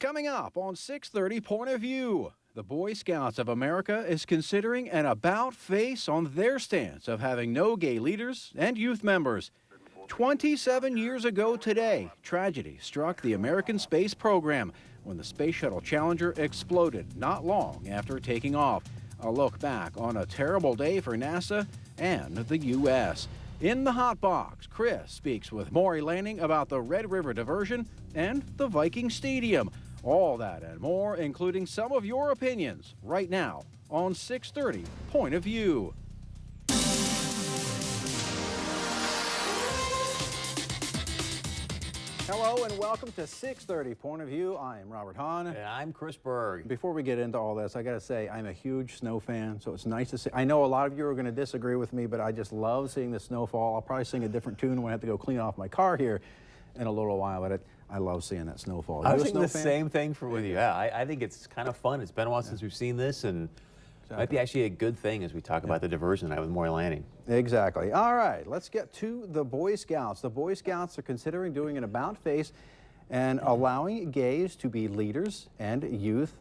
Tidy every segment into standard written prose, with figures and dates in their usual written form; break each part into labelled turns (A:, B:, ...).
A: Coming up on 6:30 Point of View, the Boy Scouts of America is considering an about-face on their stance of having no gay leaders and youth members. 27 years ago today, tragedy struck the American space program when the Space Shuttle Challenger exploded not long after taking off. A look back on a terrible day for NASA and the U.S. In the Hot Box, Chris speaks with Maury Lanning about the Red River diversion and the Viking Stadium. All that and more, including some of your opinions, right now on 6:30 Point of View. Hello and welcome to 6:30 Point of View. I am Robert Hahn.
B: And I'm Chris Berg.
A: Before we get into all this, I got to say I'm a huge snow fan, so it's nice to see. I know a lot of you are going to disagree with me, but I just love seeing the snowfall. I'll probably sing a different tune when I have to go clean off my car here in a little while, but I love seeing that snowfall.
B: I was thinking the same thing with you. Yeah, I think it's kind of fun. It's been a while since we've seen this, and it might be actually a good thing as we talk about the diversion tonight with Maury Lanning.
A: Exactly. All right, let's get to the Boy Scouts. The Boy Scouts are considering doing an about-face and allowing gays to be leaders and youth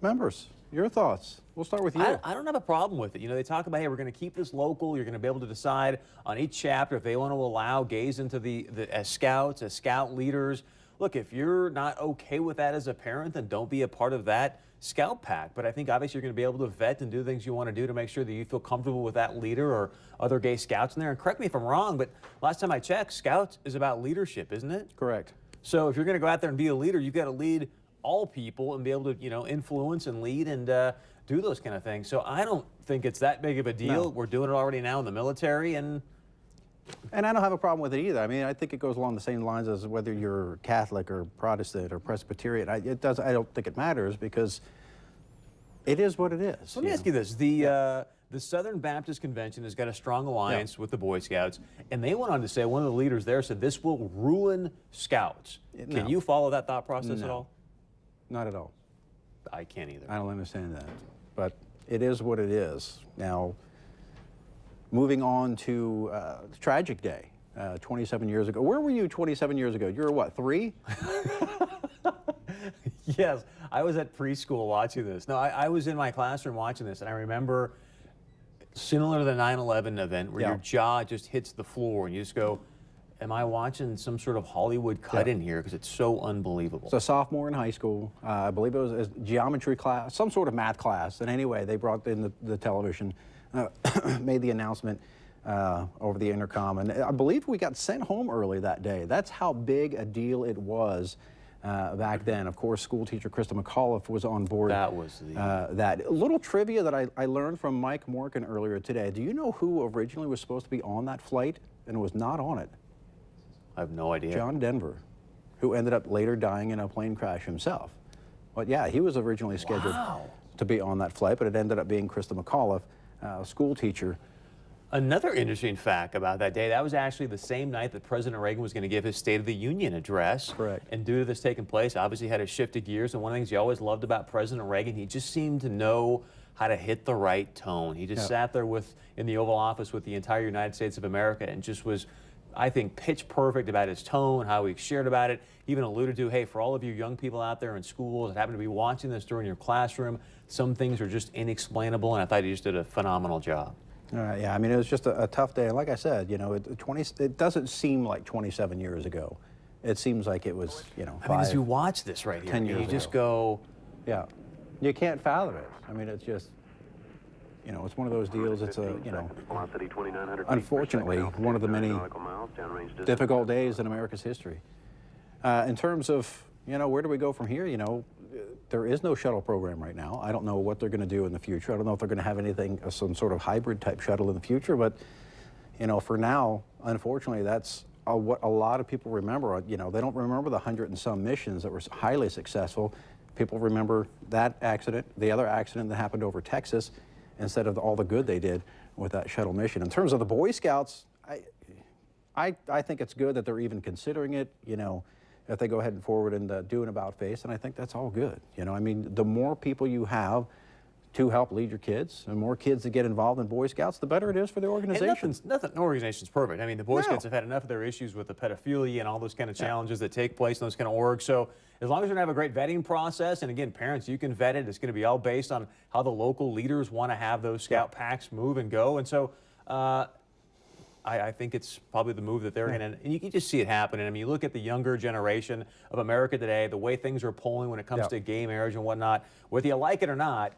A: members. Your thoughts? We'll start with you.
B: I don't have a problem with it. You know, they talk about, hey, we're going to keep this local. You're going to be able to decide on each chapter if they want to allow gays into as scouts, as scout leaders. Look, if you're not okay with that as a parent, then don't be a part of that scout pack. But I think obviously you're going to be able to vet and do things you want to do to make sure that you feel comfortable with that leader or other gay scouts in there. And correct me if I'm wrong, but last time I checked, scouts is about leadership, isn't it?
A: Correct.
B: So if you're going to go out there and be a leader, you've got to lead all people and be able to, you know, influence and lead and do those kind of things. So I don't think it's that big of a deal.
A: No.
B: We're doing it already now in the military, and
A: I don't have a problem with it either. I mean, I think it goes along the same lines as whether you're Catholic or Protestant or Presbyterian. I don't think it matters because it is what it is.
B: Let me ask you this. The Southern Baptist Convention has got a strong alliance with the Boy Scouts, and they went on to say, one of the leaders there said, this will ruin Scouts.
A: No.
B: Can you follow that thought process at all?
A: Not at all.
B: I can't either.
A: I don't understand that. But it is what it is. Now, moving on to tragic day, 27 years ago. Where were you 27 years ago? You were what, 3?
B: Yes, I was at preschool watching this. No, I was in my classroom watching this, and I remember similar to the 9/11 event where your jaw just hits the floor and you just go, am I watching some sort of Hollywood cut in here? Because it's so unbelievable.
A: So sophomore in high school, I believe it was a geometry class, some sort of math class. And anyway, they brought in the television, made the announcement over the intercom. And I believe we got sent home early that day. That's how big a deal it was back then. Of course, school teacher Krista McAuliffe was on board.
B: That was
A: that little trivia that I learned from Mike Morgan earlier today. Do you know who originally was supposed to be on that flight and was not on it?
B: I have no idea.
A: John Denver, who ended up later dying in a plane crash himself. But yeah, he was originally scheduled to be on that flight, but it ended up being Krista McAuliffe, a school teacher.
B: Another interesting fact about that day, that was actually the same night that President Reagan was going to give his State of the Union address.
A: Correct.
B: And due to this taking place, obviously had to shift gears. And one of the things you always loved about President Reagan, he just seemed to know how to hit the right tone. He just sat there in the Oval Office with the entire United States of America and just was, I think, pitch perfect about his tone, how he shared about it. He even alluded to, hey, for all of you young people out there in schools that happen to be watching this during your classroom, some things are just inexplainable, and I thought he just did a phenomenal job.
A: Yeah, I mean, it was just a tough day. And like I said, you know, it doesn't seem like 27 years ago. It seems like it was, you know, 5,
B: I mean, as you watch this right here,
A: 10 years
B: you just
A: ago.
B: go...
A: Yeah, you can't fathom it. I mean, it's just, you know, it's one of those deals. It's a, you know, unfortunately, one of the many difficult days in America's history. In terms of, you know, where do we go from here? You know, there is no shuttle program right now. I don't know what they're going to do in the future. I don't know if they're going to have anything, some sort of hybrid type shuttle in the future. But, you know, for now, unfortunately, that's what a lot of people remember. You know, they don't remember the 100 and some missions that were highly successful. People remember that accident, the other accident that happened over Texas, instead of all the good they did with that shuttle mission. In terms of the Boy Scouts, I think it's good that they're even considering it, you know, if they go ahead and forward and do an about face, and I think that's all good. You know, I mean, the more people you have to help lead your kids, and more kids that get involved in Boy Scouts, the better it is for the organization.
B: And no organization's perfect. I mean, the Boy Scouts have had enough of their issues with the pedophilia and all those kind of challenges that take place in those kind of orgs. So as long as you're going to have a great vetting process, and again, parents, you can vet it. It's going to be all based on how the local leaders want to have those scout packs move and go. And so I think it's probably the move that they're going to, and you can just see it happening. I mean, you look at the younger generation of America today, the way things are polling when it comes to gay marriage and whatnot, whether you like it or not,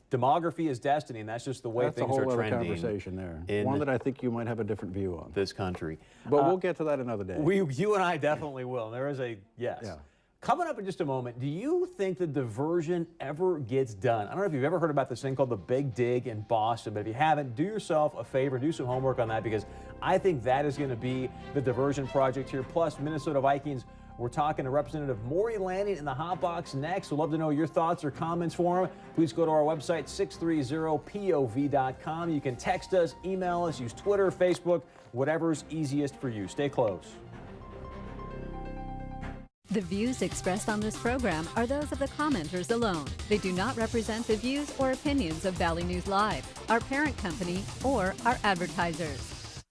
B: demography is destiny, and that's just the way things are trending. That's a whole other conversation
A: there. One that I think you might have a different view on.
B: This country.
A: But we'll get to that another day.
B: You and I definitely will. And there is a yes. Yeah. Coming up in just a moment, do you think the diversion ever gets done? I don't know if you've ever heard about this thing called the Big Dig in Boston, but if you haven't, do yourself a favor, do some homework on that, because I think that is going to be the diversion project here. Plus, Minnesota Vikings, we're talking to Representative Maury Lanning in the Hot Box next. We'd love to know your thoughts or comments for him. Please go to our website, 630pov.com. You can text us, email us, use Twitter, Facebook, whatever's easiest for you. Stay close.
C: The views expressed on this program are those of the commenters alone. They do not represent the views or opinions of Valley News Live, our parent company, or our advertisers.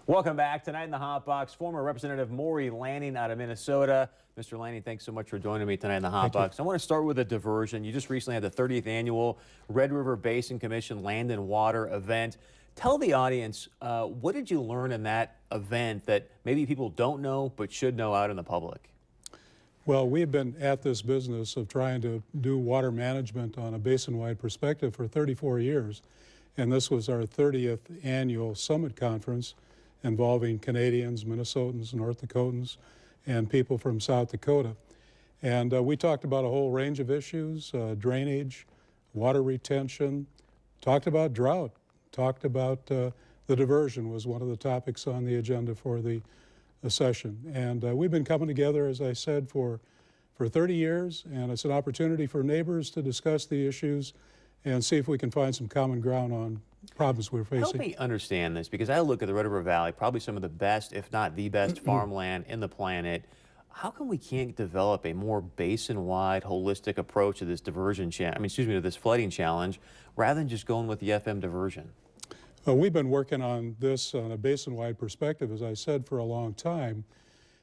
B: Welcome back. Tonight in the Hot Box, former Representative Maury Lanning out of Minnesota. Mr. Lanning, thanks so much for joining me tonight in the Hot Box. I want to start with a diversion. You just recently had the 30th annual Red River Basin Commission Land and Water event. Tell the audience, what did you learn in that event that maybe people don't know but should know out in the public?
D: Well, we've been at this business of trying to do water management on a basin-wide perspective for 34 years, and this was our 30th annual summit conference involving Canadians, Minnesotans, North Dakotans, and people from South Dakota. And we talked about a whole range of issues, drainage, water retention, talked about drought, talked about the diversion was one of the topics on the agenda for the session. And we've been coming together, as I said, for 30 years, and it's an opportunity for neighbors to discuss the issues and see if we can find some common ground on problems we're facing.
B: Help me understand this, because I look at the Red River Valley, probably some of the best, if not the best, farmland in the planet. How come we can't develop a more basin-wide, holistic approach to this diversion to this flooding challenge, rather than just going with the FM diversion?
D: We've been working on this on a basin-wide perspective, as I said, for a long time.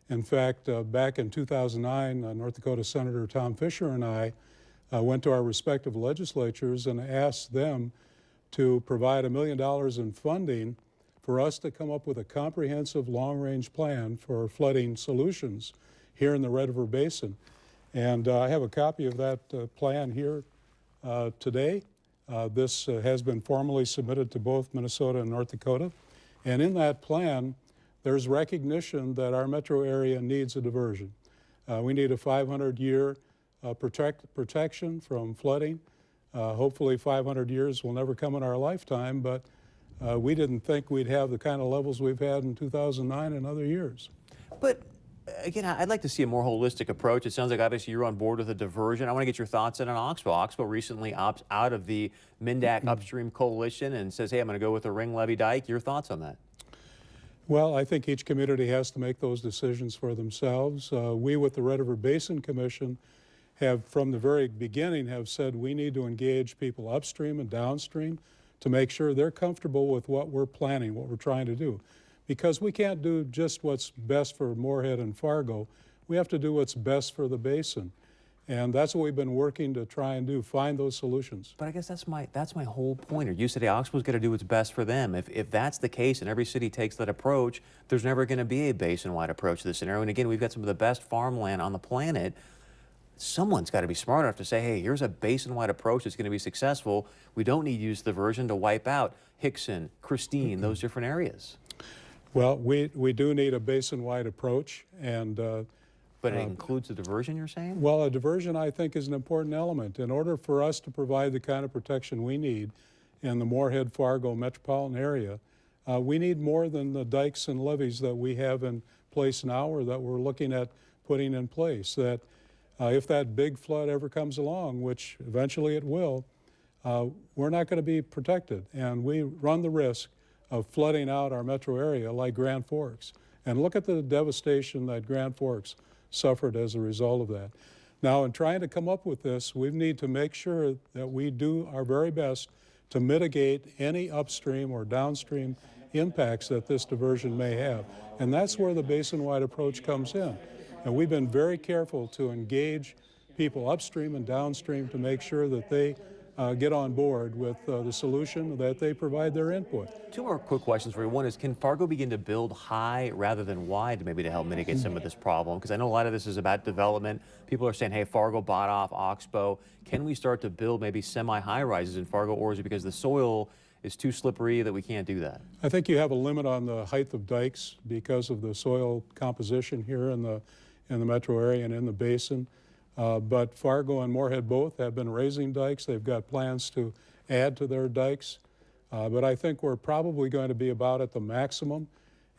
D: In fact, back in 2009, North Dakota Senator Tom Fisher and I went to our respective legislatures and asked them to provide $1 million in funding for us to come up with a comprehensive long-range plan for flooding solutions here in the Red River Basin. And I have a copy of that plan here today. This has been formally submitted to both Minnesota and North Dakota. And in that plan, there's recognition that our metro area needs a diversion. We need a 500-year protection from flooding. Hopefully 500 years will never come in our lifetime, but we didn't think we'd have the kind of levels we've had in 2009 and other years.
B: But again, I'd like to see a more holistic approach. It sounds like obviously you're on board with a diversion. I want to get your thoughts on Oxbow. Oxbow recently opts out of the MnDAC Upstream Coalition and says, hey, I'm going to go with a ring levee dike. Your thoughts on that?
D: Well, I think each community has to make those decisions for themselves. We with the Red River Basin Commission have, from the very beginning, have said we need to engage people upstream and downstream to make sure they're comfortable with what we're planning, what we're trying to do. Because we can't do just what's best for Moorhead and Fargo. We have to do what's best for the basin. And that's what we've been working to try and do, find those solutions.
B: But I guess that's my whole point. You said, hey, Oxbow's got to do what's best for them. If that's the case and every city takes that approach, there's never going to be a basin-wide approach to this scenario. And again, we've got some of the best farmland on the planet. Someone's got to be smart enough to say, hey, here's a basin-wide approach that's going to be successful. We don't need to use diversion to wipe out Hickson, Christine, those different areas.
D: Well, we do need a basin-wide approach, and
B: but it includes a diversion, you're saying?
D: Well, a diversion, I think, is an important element. In order for us to provide the kind of protection we need in the Moorhead-Fargo metropolitan area, we need more than the dikes and levees that we have in place now or that we're looking at putting in place. That if that big flood ever comes along, which eventually it will, we're not going to be protected. And we run the risk of flooding out our metro area like Grand Forks. And look at the devastation that Grand Forks suffered as a result of that. Now, in trying to come up with this, we need to make sure that we do our very best to mitigate any upstream or downstream impacts that this diversion may have. And that's where the basin-wide approach comes in. And we've been very careful to engage people upstream and downstream to make sure that they get on board with the solution, that they provide their input.
B: Two more quick questions for you. One is, can Fargo begin to build high rather than wide maybe to help mitigate some of this problem? Because I know a lot of this is about development. People are saying, hey, Fargo bought off Oxbow. Can we start to build maybe semi-high rises in Fargo, or is it because the soil is too slippery that we can't do that?
D: I think you have a limit on the height of dikes because of the soil composition here in the metro area and in the basin. But Fargo and Moorhead both have been raising dikes. They've got plans to add to their dikes. But I think we're probably going to be about at the maximum.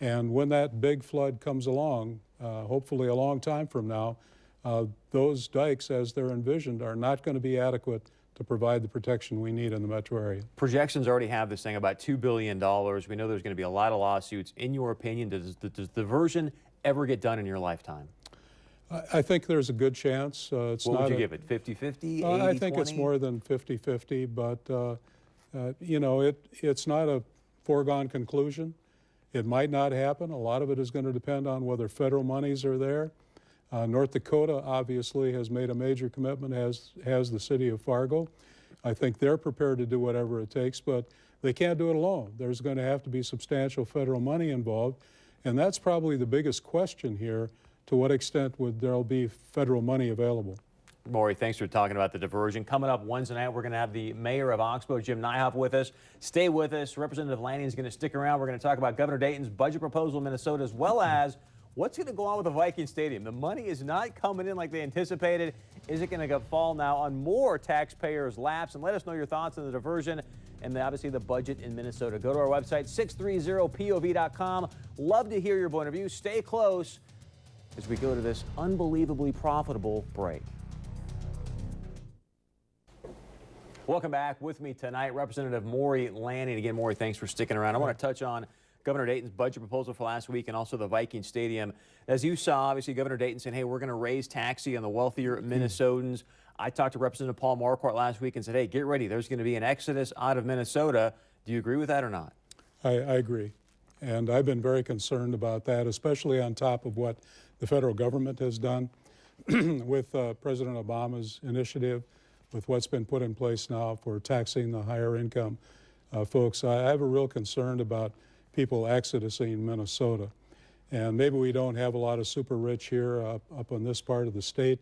D: And when that big flood comes along, hopefully a long time from now, those dikes, as they're envisioned, are not going to be adequate to provide the protection we need in the metro area.
B: Projections already have this thing about $2 billion. We know there's going to be a lot of lawsuits. In your opinion, does the diversion ever get done in your lifetime?
D: I think there's a good chance.
B: What would you give it, 50-50, 80-20?
D: I think it's more than 50-50, but you know, it's not a foregone conclusion. It might not happen. A lot of it is going to depend on whether federal monies are there. North Dakota obviously has made a major commitment, as has the city of Fargo. I think they're prepared to do whatever it takes, but they can't do it alone. There's going to have to be substantial federal money involved, and that's probably the biggest question here. To what extent would there be federal money available?
B: Maury, thanks for talking about the diversion. Coming up Wednesday night, we're going to have the mayor of Oxbow, Jim Nyhoff, with us. Stay with us. Representative Lanning is going to stick around. We're going to talk about Governor Dayton's budget proposal in Minnesota, as well as what's going to go on with the Viking Stadium. The money is not coming in like they anticipated. Is it going to fall now on more taxpayers' laps? And let us know your thoughts on the diversion and obviously the budget in Minnesota. Go to our website, 630pov.com. Love to hear your point of view. Stay close as we go to this unbelievably profitable break. Welcome back. With me tonight, Representative Maury Lanning. Again, Maury, thanks for sticking around. I want to touch on Governor Dayton's budget proposal for last week and also the Viking Stadium. As you saw, obviously, Governor Dayton saying, hey, we're going to raise taxi on the wealthier Minnesotans. I talked to Representative Paul Marquardt last week and said, hey, get ready. There's going to be an exodus out of Minnesota. Do you agree with that or not?
D: I agree. And I've been very concerned about that, especially on top of what the federal government has done with President Obama's initiative, with what's been put in place now for taxing the higher income folks. I have a real concern about people exodusing Minnesota. And maybe we don't have a lot of super rich here up on this part of the state,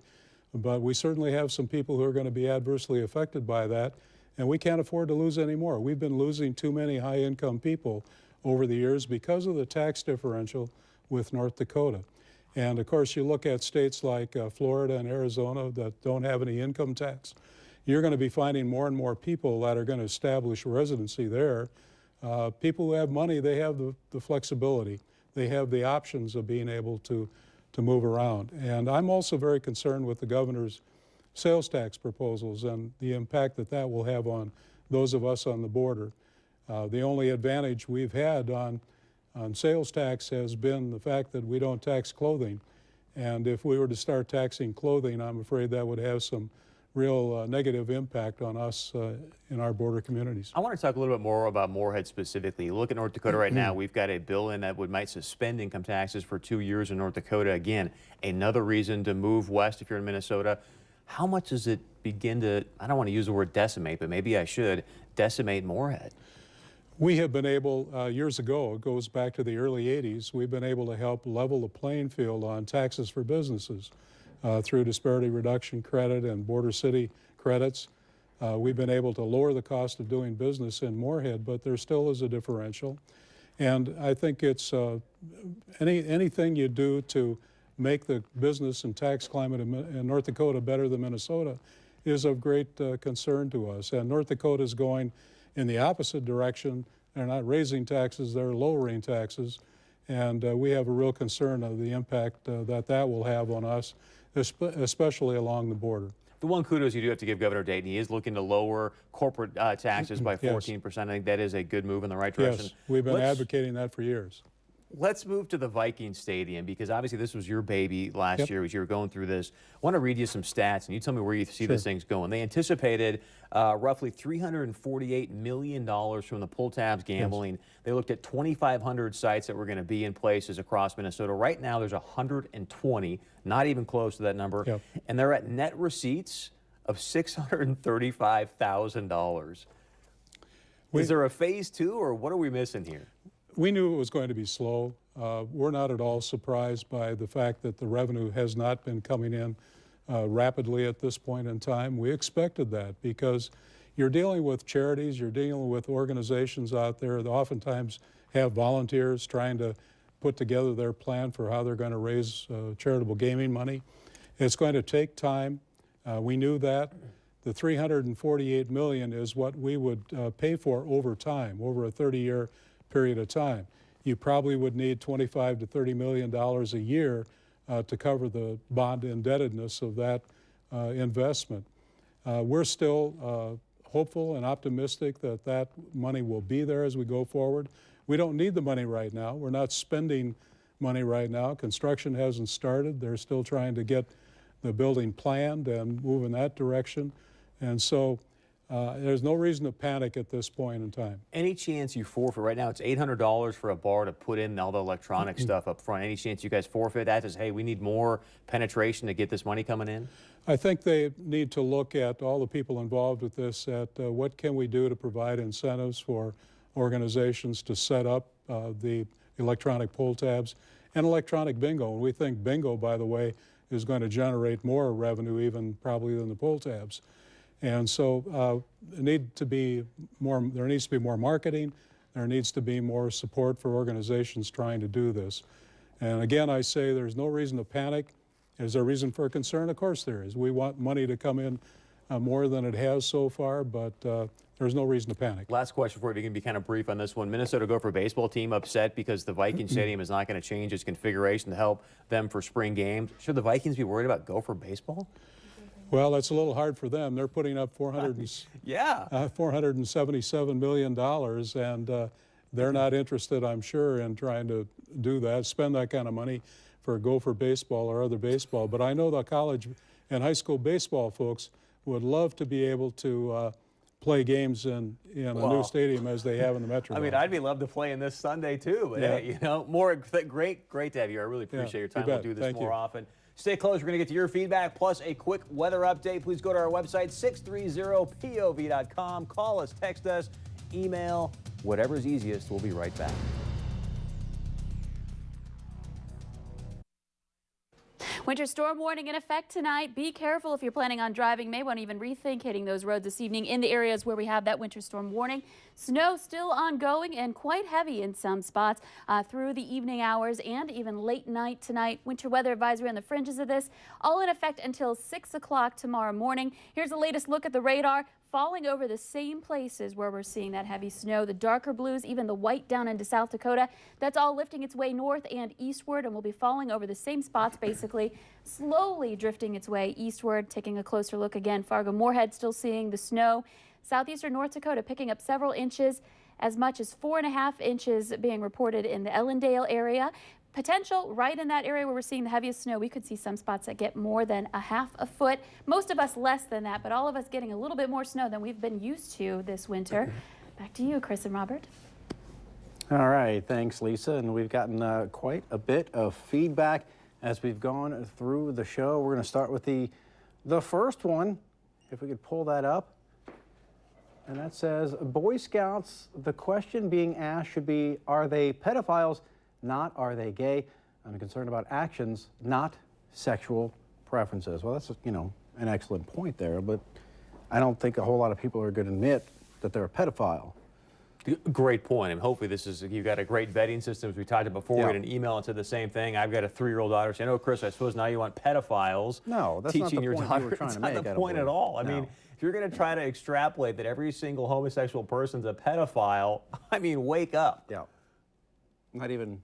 D: but we certainly have some people who are going to be adversely affected by that, and we can't afford to lose any more. We've been losing too many high income people over the years because of the tax differential with North Dakota. And of course, you look at states like Florida and Arizona that don't have any income tax. You're going to be finding more and more people that are going to establish residency there. People who have money, they have the flexibility. They have the options of being able to move around. And I'm also very concerned with the governor's sales tax proposals and the impact that that will have on those of us on the border. The only advantage we've had on sales tax has been the fact that we don't tax clothing. And if we were to start taxing clothing, I'm afraid that would have some real negative impact on us in our border communities.
B: I want to talk a little bit more about Moorhead specifically. You look at North Dakota right now, we've got a bill in that might suspend income taxes for 2 years in North Dakota. Again, another reason to move west if you're in Minnesota. How much does it begin to, I don't want to use the word decimate, but maybe I should, decimate Moorhead?
D: We have been able, years ago, it goes back to the early 80s, we've been able to help level the playing field on taxes for businesses through disparity reduction credit and border city credits. We've been able to lower the cost of doing business in Moorhead, but there still is a differential. And I think it's anything you do to make the business and tax climate in North Dakota better than Minnesota is of great concern to us. And North Dakota is going in the opposite direction. They're not raising taxes, they're lowering taxes. And we have a real concern of the impact that will have on us, especially along the border.
B: The one kudos you do have to give Governor Dayton, he is looking to lower corporate taxes by 14%. Yes. I think that is a good move in the right direction.
D: Yes, we've been advocating that for years.
B: Let's move to the Viking Stadium, because obviously this was your baby last year as you were going through this. I want to read you some stats, and you tell me where you see this thing's going. They anticipated roughly $348 million from the pull tabs gambling. They looked at 2,500 sites that were going to be in places across Minnesota. Right now, there's 120, not even close to that number, and they're at net receipts of $635,000. Is there a phase two, or what are we missing here?
D: We knew it was going to be slow. We're not at all surprised by the fact that the revenue has not been coming in rapidly at this point in time. We expected that because you're dealing with charities, you're dealing with organizations out there that oftentimes have volunteers trying to put together their plan for how they're going to raise charitable gaming money. It's going to take time. We knew that. The $348 million is what we would pay for over time, over a 30-year period of time. You probably would need $25 to $30 million a year to cover the bond indebtedness of that investment. We're still hopeful and optimistic that that money will be there as we go forward. We don't need the money right now. We're not spending money right now. Construction hasn't started. They're still trying to get the building planned and move in that direction. And so there's no reason to panic at this point in time.
B: Any chance you forfeit? Right now it's $800 for a bar to put in all the electronic stuff up front. Any chance you guys forfeit that? Says, hey, we need more penetration to get this money coming in?
D: I think they need to look at all the people involved with this, at what can we do to provide incentives for organizations to set up the electronic pull tabs and electronic bingo. And we think bingo, by the way, is going to generate more revenue even probably than the pull tabs. And so there needs to be more marketing. There needs to be more support for organizations trying to do this. And again, I say there's no reason to panic. Is there a reason for concern? Of course there is. We want money to come in more than it has so far, but there's no reason to panic.
B: Last question for you, can be kind of brief on this one. Minnesota Gopher baseball team upset because the Viking Stadium is not going to change its configuration to help them for spring games. Should the Vikings be worried about Gopher baseball?
D: Well, that's a little hard for them. They're putting up $477 million, and they're not interested, I'm sure, in trying to do that, spend that kind of money for Gopher baseball or other baseball. But I know the college and high school baseball folks would love to be able to play games in a new stadium as they have in the Metro.
B: I mean, I'd be love to play in this Sunday too, but hey, you know, great to have you. I really appreciate your time. We'll do this more often. Stay close. We're going to get to your feedback, plus a quick weather update. Please go to our website, 630pov.com. Call us, text us, email, whatever's easiest. We'll be right back.
E: Winter storm warning in effect tonight. Be careful if you're planning on driving. May want to even rethink hitting those roads this evening in the areas where we have that winter storm warning. Snow still ongoing and quite heavy in some spots through the evening hours and even late night tonight. Winter weather advisory on the fringes of this, all in effect until 6 o'clock tomorrow morning. Here's the latest look at the radar. Falling over the same places where we're seeing that heavy snow, the darker blues, even the white down into South Dakota. That's all lifting its way north and eastward and will be falling over the same spots, basically slowly drifting its way eastward. Taking a closer look again, Fargo-Moorhead still seeing the snow. Southeastern North Dakota picking up several inches, as much as 4.5 inches being reported in the Ellendale area. Potential right in that area where we're seeing the heaviest snow. We could see some spots that get more than a half a foot. Most of us less than that, but all of us getting a little bit more snow than we've been used to this winter. Back to you, Chris and Robert.
A: All right, thanks, Lisa. And we've gotten quite a bit of feedback as we've gone through the show. We're going to start with the first one, if we could pull that up. And that says, Boy Scouts, the question being asked should be, are they pedophiles? Not are they gay? I'm concerned about actions, not sexual preferences. Well, that's, you know, an excellent point there, but I don't think a whole lot of people are going to admit that they're a pedophile.
B: Great point. And hopefully this is, you've got a great vetting system. As we talked about before, we had an email into the same thing. I've got a 3-year-old daughter saying, oh, Chris, I suppose now you want pedophiles.
A: No, that's
B: teaching
A: not the
B: your
A: point
B: daughter.
A: you were trying to
B: It's
A: make.
B: not the point at all. I
A: No.
B: mean, if you're going to try to extrapolate that every single homosexual person's a pedophile, I mean, wake up.
A: Yeah. Not even...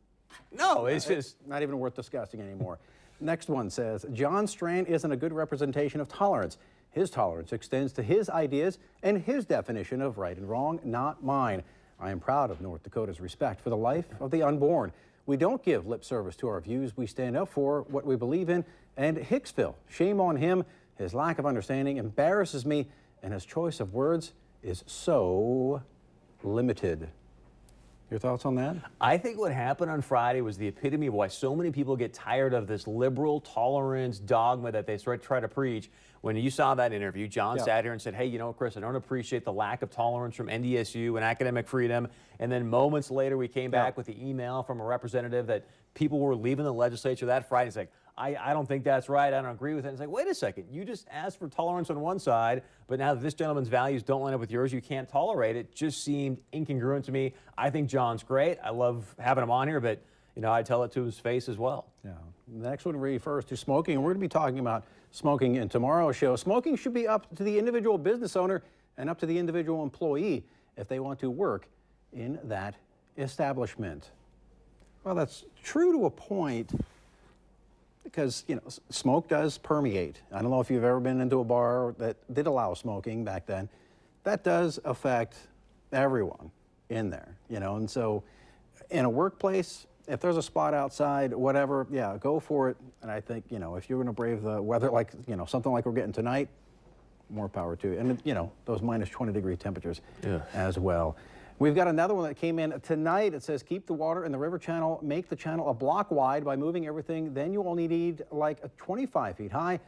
B: No, it's just...
A: Not even worth discussing anymore. Next one says, John Strand isn't a good representation of tolerance. His tolerance extends to his ideas and his definition of right and wrong, not mine. I am proud of North Dakota's respect for the life of the unborn. We don't give lip service to our views. We stand up for what we believe in. And Hicksville, shame on him. His lack of understanding embarrasses me, and his choice of words is so limited. Your thoughts on that?
B: I think what happened on Friday was the epitome of why so many people get tired of this liberal tolerance dogma that they try to preach. When you saw that interview, John sat here and said, hey, you know, Chris, I don't appreciate the lack of tolerance from NDSU and academic freedom. And then moments later, we came back with the email from a representative that people were leaving the legislature that Friday. It's like, I don't think that's right. I don't agree with it. It's like, wait a second. You just asked for tolerance on one side, but now that this gentleman's values don't line up with yours, you can't tolerate it. Just seemed incongruent to me. I think John's great. I love having him on here, but, you know, I tell it to his face as well.
A: Yeah. The next one refers to smoking, and we're going to be talking about smoking in tomorrow's show. Smoking should be up to the individual business owner and up to the individual employee if they want to work in that establishment. Well, that's true to a point, because, you know, smoke does permeate. I don't know if you've ever been into a bar that did allow smoking back then. That does affect everyone in there, you know, and so in a workplace, if there's a spot outside, whatever, yeah, go for it. And I think, you know, if you're going to brave the weather like, you know, something like we're getting tonight, more power to you. And, you know, those minus 20-degree temperatures as well. We've got another one that came in tonight. It says, keep the water in the river channel, make the channel a block wide by moving everything. Then you only need like 25 feet high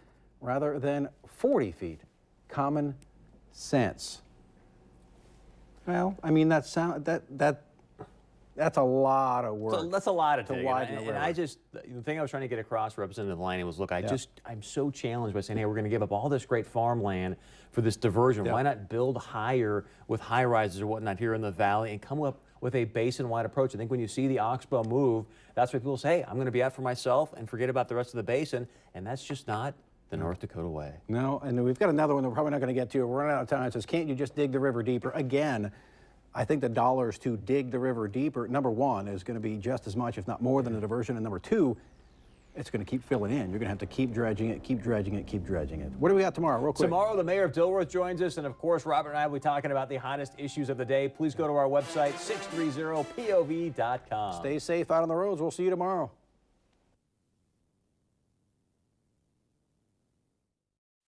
A: rather than 40 feet. Common sense. Well, I mean, that's a lot of work.
B: So that's a lot of digging.
A: widen the
B: And
A: river.
B: I just, the thing I was trying to get across, Representative Laney, was, look, I'm so challenged by saying, hey, we're going to give up all this great farmland for this diversion. Why not build higher with high rises or whatnot here in the valley and come up with a basin-wide approach? I think when you see the Oxbow move, that's why people say, hey, I'm going to be out for myself and forget about the rest of the basin. And that's just not the North Dakota way.
A: No, and we've got another one that we're probably not going to get to. We're running out of time. It says, can't you just dig the river deeper? Again, I think the dollars to dig the river deeper, number one, is going to be just as much, if not more, than a diversion. And number two, it's going to keep filling in. You're going to have to keep dredging it, keep dredging it, keep dredging it. What do we got tomorrow, real quick?
B: Tomorrow, the mayor of Dilworth joins us, and of course, Robert and I will be talking about the hottest issues of the day. Please go to our website, 630pov.com.
A: Stay safe out on the roads. We'll see you tomorrow.